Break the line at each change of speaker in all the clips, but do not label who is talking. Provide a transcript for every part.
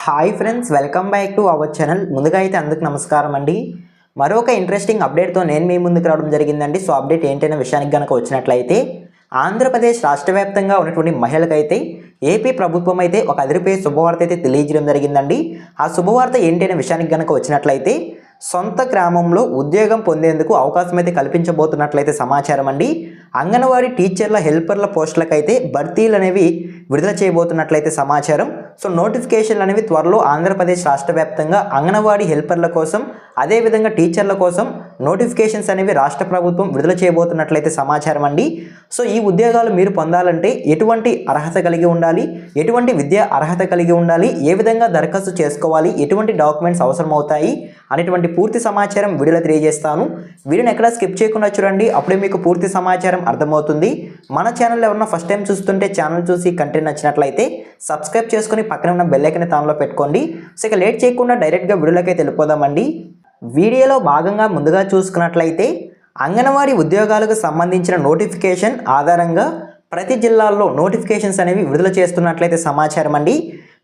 Hi friends, welcome back to our channel. ముందుగా అయితే అందుకు నమస్కారం అండి. మరొక ఇంట్రెస్టింగ్ అప్డేట్తో నేను మీ ముందుకు రావడం జరిగిందండి. సో అప్డేట్ ఏంటనే విషయానికి కనుక వచ్చినట్లయితే, ఆంధ్రప్రదేశ్ రాష్ట్ర వ్యాప్తంగా ఉన్నటువంటి మహిళలకైతే ఏపీ ప్రభుత్వం అయితే ఒక అదిరిపోయే శుభవార్త అయితే తెలియజేయడం జరిగిందండి. ఆ శుభవార్త ఏంటనే విషయానికి కనుక వచ్చినట్లయితే, సొంత గ్రామంలో ఉద్యోగం పొందేందుకు అవకాశం అయితే కల్పించబోతున్నట్లయితే సమాచారం అండి. అంగన్వాడీ టీచర్ల హెల్పర్ల పోస్టులకైతే భర్తీలు అనేవి విడుదల చేయబోతున్నట్లయితే సమాచారం. సో నోటిఫికేషన్లు అనేవి త్వరలో ఆంధ్రప్రదేశ్ రాష్ట్ర వ్యాప్తంగా అంగన్వాడీ హెల్పర్ల కోసం, అదేవిధంగా టీచర్ల కోసం నోటిఫికేషన్స్ అనేవి రాష్ట్ర ప్రభుత్వం విడుదల చేయబోతున్నట్లయితే సమాచారం అండి. సో ఈ ఉద్యోగాలు మీరు పొందాలంటే ఎటువంటి అర్హత కలిగి ఉండాలి, ఎటువంటి విద్యా అర్హత కలిగి ఉండాలి, ఏ విధంగా దరఖాస్తు చేసుకోవాలి, ఎటువంటి డాక్యుమెంట్స్ అవసరం అవుతాయి అనేటువంటి పూర్తి సమాచారం వీడియోలో తెలియజేస్తాను. వీడియోని ఎక్కడా స్కిప్ చేయకుండా చూడండి, అప్పుడే మీకు పూర్తి సమాచారం అర్థమవుతుంది. మన ఛానల్ ఎవరన్నా ఫస్ట్ టైం చూస్తుంటే ఛానల్ చూసి కంటెంట్ నచ్చినట్లయితే సబ్స్క్రైబ్ చేసుకుని పక్కన ఉన్న బెల్ ఐకాన్ ఆన్లో పెట్టుకోండి. సో ఇక లేట్ చేయకుండా డైరెక్ట్గా వీడియోలోకి వెళ్ళిపోదామండి. వీడియోలో భాగంగా ముందుగా చూసుకున్నట్లయితే, అంగన్వాడీ ఉద్యోగాలకు సంబంధించిన నోటిఫికేషన్ ఆధారంగా ప్రతి జిల్లాల్లో నోటిఫికేషన్స్ అనేవి విడుదల చేస్తున్నట్లయితే సమాచారం అండి.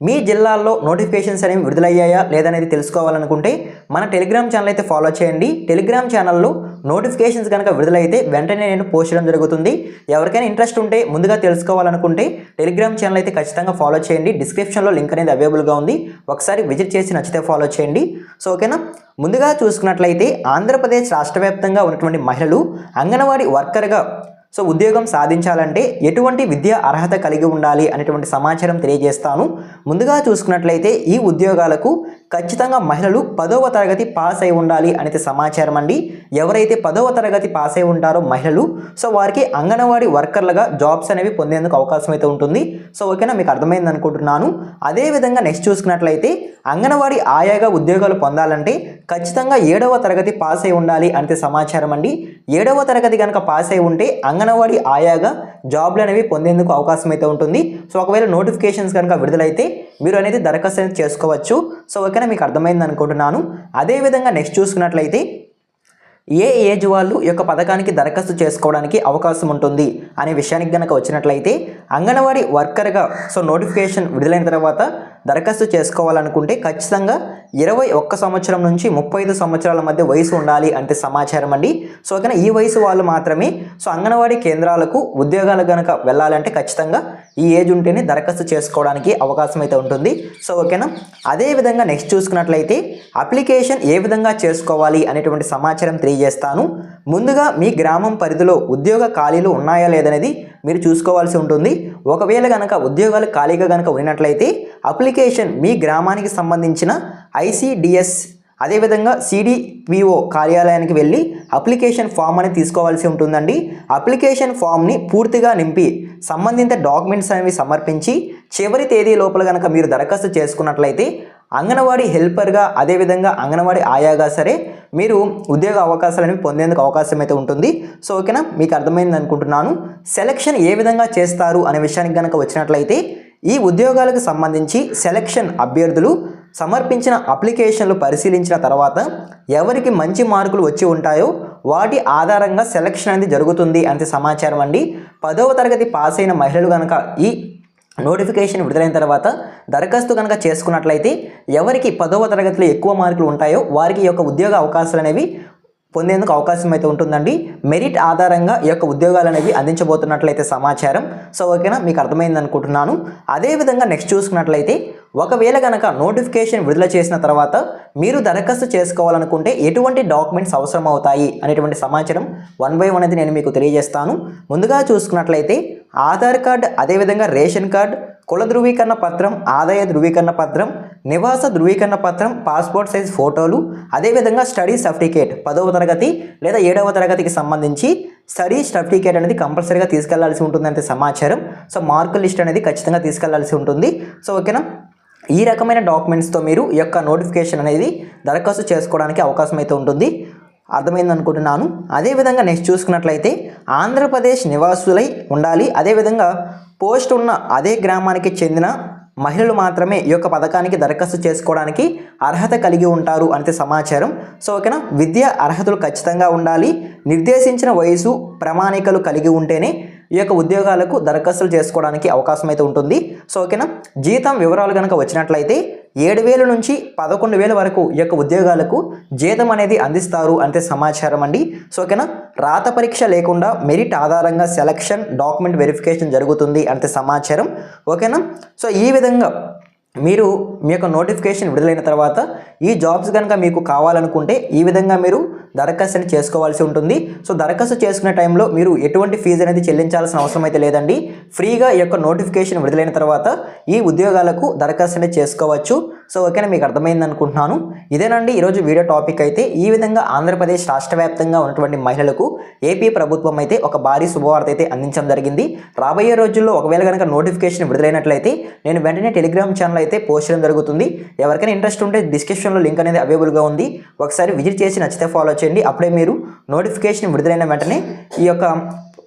మీ జిల్లాల్లో నోటిఫికేషన్స్ అనేవి విడుదలయ్యాయా లేదనేది తెలుసుకోవాలనుకుంటే మన టెలిగ్రామ్ ఛానల్ అయితే ఫాలో చేయండి. టెలిగ్రామ్ ఛానల్లో నోటిఫికేషన్స్ కనుక విడుదలైతే వెంటనే నేను పోస్ట్ చేయడం జరుగుతుంది. ఎవరికైనా ఇంట్రెస్ట్ ఉంటే, ముందుగా తెలుసుకోవాలనుకుంటే టెలిగ్రామ్ ఛానల్ అయితే ఖచ్చితంగా ఫాలో చేయండి. డిస్క్రిప్షన్లో లింక్ అనేది అవైలబుల్గా ఉంది, ఒకసారి విజిట్ చేసి నచ్చితే ఫాలో చేయండి. సో ఓకేనా. ముందుగా చూసుకున్నట్లయితే, ఆంధ్రప్రదేశ్ రాష్ట్ర వ్యాప్తంగా ఉన్నటువంటి మహిళలు అంగన్వాడీ వర్కర్గా ఉద్యోగం సాధించాలంటే ఎటువంటి విద్యా అర్హత కలిగి ఉండాలి అనేటువంటి సమాచారం తెలియజేస్తాను. ముందుగా చూసుకున్నట్లయితే, ఈ ఉద్యోగాలకు ఖచ్చితంగా మహిళలు 10వ తరగతి పాస్ అయి ఉండాలి అనేది సమాచారం అండి. ఎవరైతే 10వ తరగతి పాస్ అయి ఉంటారో మహిళలు, సో వారికి అంగన్వాడీ వర్కర్లుగా జాబ్స్ అనేవి పొందేందుకు అవకాశం అయితే ఉంటుంది. సో ఓకేనా, మీకు అర్థమైంది అనుకుంటున్నాను. అదేవిధంగా నెక్స్ట్ చూసుకున్నట్లయితే, అంగన్వాడీ ఆయాగా ఉద్యోగాలు పొందాలంటే ఖచ్చితంగా 7వ తరగతి పాస్ అయి ఉండాలి అనేది సమాచారం అండి. 7వ తరగతి కనుక పాస్ అయి ఉంటే అంగన్వాడీ ఆయాగా జాబ్లు అనేవి పొందేందుకు అవకాశం అయితే ఉంటుంది. సో ఒకవేళ నోటిఫికేషన్స్ కనుక విడుదలైతే మీరు అనేది దరఖాస్తు అనేది చేసుకోవచ్చు. సో ఓకేనా, మీకు అర్థమైంది అనుకుంటున్నాను. అదేవిధంగా నెక్స్ట్ చూసుకున్నట్లయితే, ఏ ఏజ్ వాళ్ళు ఈ యొక్క పథకానికి దరఖాస్తు చేసుకోవడానికి అవకాశం ఉంటుంది అనే విషయానికి కనుక వచ్చినట్లయితే, అంగన్వాడీ వర్కర్గా నోటిఫికేషన్ విడుదలైన తర్వాత దరఖాస్తు చేసుకోవాలనుకుంటే ఖచ్చితంగా 21 సంవత్సరం నుంచి 35 సంవత్సరాల మధ్య వయసు ఉండాలి అంటే సమాచారం అండి. సో ఓకేనా, ఈ వయసు వాళ్ళు మాత్రమే అంగన్వాడీ కేంద్రాలకు ఉద్యోగాలు కనుక వెళ్ళాలంటే ఖచ్చితంగా ఈ ఏజ్ ఉంటేనే దరఖాస్తు చేసుకోవడానికి అవకాశం అయితే ఉంటుంది. సో ఓకేనా. అదేవిధంగా నెక్స్ట్ చూసుకున్నట్లయితే, అప్లికేషన్ ఏ విధంగా చేసుకోవాలి అనేటువంటి సమాచారం తెలియజేస్తాను. ముందుగా మీ గ్రామం పరిధిలో ఉద్యోగ ఖాళీలు ఉన్నాయా లేదనేది మీరు చూసుకోవాల్సి ఉంటుంది. ఒకవేళ కనుక ఉద్యోగాలు ఖాళీగా కనుక ఉన్నట్లయితే అప్లికేషన్ మీ గ్రామానికి సంబంధించిన ఐసిడిఎస్ అదేవిధంగా సిడిపిఓ కార్యాలయానికి వెళ్ళి అప్లికేషన్ ఫామ్ అని తీసుకోవాల్సి ఉంటుందండి. అప్లికేషన్ ఫామ్ని పూర్తిగా నింపి సంబంధిత డాక్యుమెంట్స్ అనేవి సమర్పించి చివరి తేదీ లోపల కనుక మీరు దరఖాస్తు చేసుకున్నట్లయితే అంగన్వాడీ హెల్పర్గా అదేవిధంగా అంగన్వాడీ ఆయాగా సరే మీరు ఉద్యోగ అవకాశాలను పొందేందుకు అవకాశం అయితే ఉంటుంది. సో ఓకేనా, మీకు అర్థమైంది అనుకుంటున్నాను. సెలక్షన్ ఏ విధంగా చేస్తారు అనే విషయానికి కనుక వచ్చినట్లయితే, ఈ ఉద్యోగాలకు సంబంధించి సెలక్షన్ అభ్యర్థులు సమర్పించిన అప్లికేషన్లు పరిశీలించిన తర్వాత ఎవరికి మంచి మార్కులు వచ్చి ఉంటాయో వాటి ఆధారంగా సెలక్షన్ అనేది జరుగుతుంది అంటే సమాచారం అండి. 10వ తరగతి పాస్ అయిన మహిళలు కనుక ఈ నోటిఫికేషన్ విడుదలైన తర్వాత దరఖాస్తు కనుక చేసుకున్నట్లయితే ఎవరికి 10వ తరగతిలో ఎక్కువ మార్కులు ఉంటాయో వారికి ఈ యొక్క ఉద్యోగ అవకాశాలు అనేవి పొందేందుకు అవకాశం అయితే ఉంటుందండి. మెరిట్ ఆధారంగా ఈ యొక్క ఉద్యోగాలు అనేవి అందించబోతున్నట్లయితే సమాచారం. సో ఓకేనా, మీకు అర్థమైంది అనుకుంటున్నాను. అదేవిధంగా నెక్స్ట్ చూసుకున్నట్లయితే, ఒకవేళ కనుక నోటిఫికేషన్ విడుదల చేసిన తర్వాత మీరు దరఖాస్తు చేసుకోవాలనుకుంటే ఎటువంటి డాక్యుమెంట్స్ అవసరం అవుతాయి అనేటువంటి సమాచారం 1 by 1 అనేది నేను మీకు తెలియజేస్తాను. ముందుగా చూసుకున్నట్లయితే, ఆధార్ కార్డ్, అదేవిధంగా రేషన్ కార్డ్, కుల ధృవీకరణ పత్రం, ఆదాయ ధృవీకరణ పత్రం, నివాస ధృవీకరణ పత్రం, పాస్పోర్ట్ సైజ్ ఫోటోలు, అదేవిధంగా స్టడీ సర్టిఫికేట్ 10వ తరగతి లేదా 7వ తరగతికి సంబంధించి స్టడీ సర్టిఫికేట్ అనేది కంపల్సరీగా తీసుకెళ్లాల్సి ఉంటుందంటే సమాచారం. సో మార్కుల లిస్ట్ అనేది ఖచ్చితంగా తీసుకెళ్లాల్సి ఉంటుంది. సో ఓకేనా, ఈ రకమైన డాక్యుమెంట్స్తో మీరు ఈ యొక్క నోటిఫికేషన్ అనేది దరఖాస్తు చేసుకోవడానికి అవకాశం అయితే ఉంటుంది. అర్థమైంది అనుకుంటున్నాను. అదేవిధంగా నెక్స్ట్ చూసుకున్నట్లయితే, ఆంధ్రప్రదేశ్ నివాసులై ఉండాలి, అదేవిధంగా పోస్ట్ ఉన్న అదే గ్రామానికి చెందిన మహిళలు మాత్రమే ఈ యొక్క పథకానికి దరఖాస్తు చేసుకోవడానికి అర్హత కలిగి ఉంటారు అంటే సమాచారం. సో ఓకేనా, విద్యా అర్హతలు ఖచ్చితంగా ఉండాలి, నిర్దేశించిన వయసు ప్రమాణికలు కలిగి ఉంటేనే ఈ యొక్క ఉద్యోగాలకు దరఖాస్తులు చేసుకోవడానికి అవకాశం అయితే ఉంటుంది. సో ఓకేనా, జీతం వివరాలు కనుక వచ్చినట్లయితే 7,000 నుంచి 11,000 వరకు ఈ యొక్క ఉద్యోగాలకు జీతం అనేది అందిస్తారు అంతే సమాచారం అండి. సో ఓకేనా, రాత పరీక్ష లేకుండా మెరిట్ ఆధారంగా సెలక్షన్ డాక్యుమెంట్ వెరిఫికేషన్ జరుగుతుంది అంతే సమాచారం. ఓకేనా, సో ఈ విధంగా మీరు మీ యొక్క నోటిఫికేషన్ విడుదలైన తర్వాత ఈ జాబ్స్ కనుక మీకు కావాలనుకుంటే ఈ విధంగా మీరు దరఖాస్తుని చేసుకోవాల్సి ఉంటుంది. సో దరఖాస్తు చేసుకునే టైంలో మీరు ఎటువంటి ఫీజు అనేది చెల్లించాల్సిన అవసరం అయితే లేదండి. ఫ్రీగా ఈ యొక్క నోటిఫికేషన్ విడుదలైన తర్వాత ఈ ఉద్యోగాలకు దరఖాస్తు అనేది చేసుకోవచ్చు. సో ఓకేనా, మీకు అర్థమైంది అనుకుంటున్నాను. ఇదేనండి ఈరోజు వీడియో టాపిక్ అయితే. ఈ విధంగా ఆంధ్రప్రదేశ్ రాష్ట్ర వ్యాప్తంగా ఉన్నటువంటి మహిళలకు ఏపీ ప్రభుత్వం అయితే ఒక భారీ శుభవార్త అయితే అందించడం జరిగింది. రాబోయే రోజుల్లో ఒకవేళ కనుక నోటిఫికేషన్ విడుదలైనట్లయితే నేను వెంటనే టెలిగ్రామ్ ఛానల్ అయితే పోస్ట్ చేయడం జరుగుతుంది. ఎవరికైనా ఇంట్రెస్ట్ ఉంటే డిస్క్రిప్షన్లో లింక్ అనేది అవైలబుల్గా ఉంది, ఒకసారి విజిట్ చేసి నచ్చితే ఫాలో చేయండి. అప్పుడే మీరు నోటిఫికేషన్ విడుదలైన వెంటనే ఈ యొక్క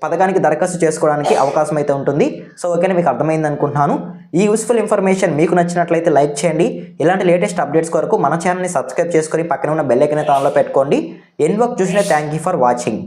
పథకానికి దరఖాస్తు చేసుకోవడానికి అవకాశం అయితే ఉంటుంది. సో ఓకేనా, మీకు అర్థమైంది అనుకుంటున్నాను. ఈ యూస్ఫుల్ ఇన్ఫర్మేషన్ మీకు నచ్చినట్లయితే లైక్ చేయండి. ఇలాంటి లేటెస్ట్ అప్డేట్స్ కొరకు మన ఛానల్ని సబ్స్క్రైబ్ చేసుకొని పక్కన ఉన్న బెల్ ఐకాన్ ఆన్లో పెట్టుకోండి. ఎన్ వర్క్ చూసిన థ్యాంక్ యూ ఫర్ వాచింగ్.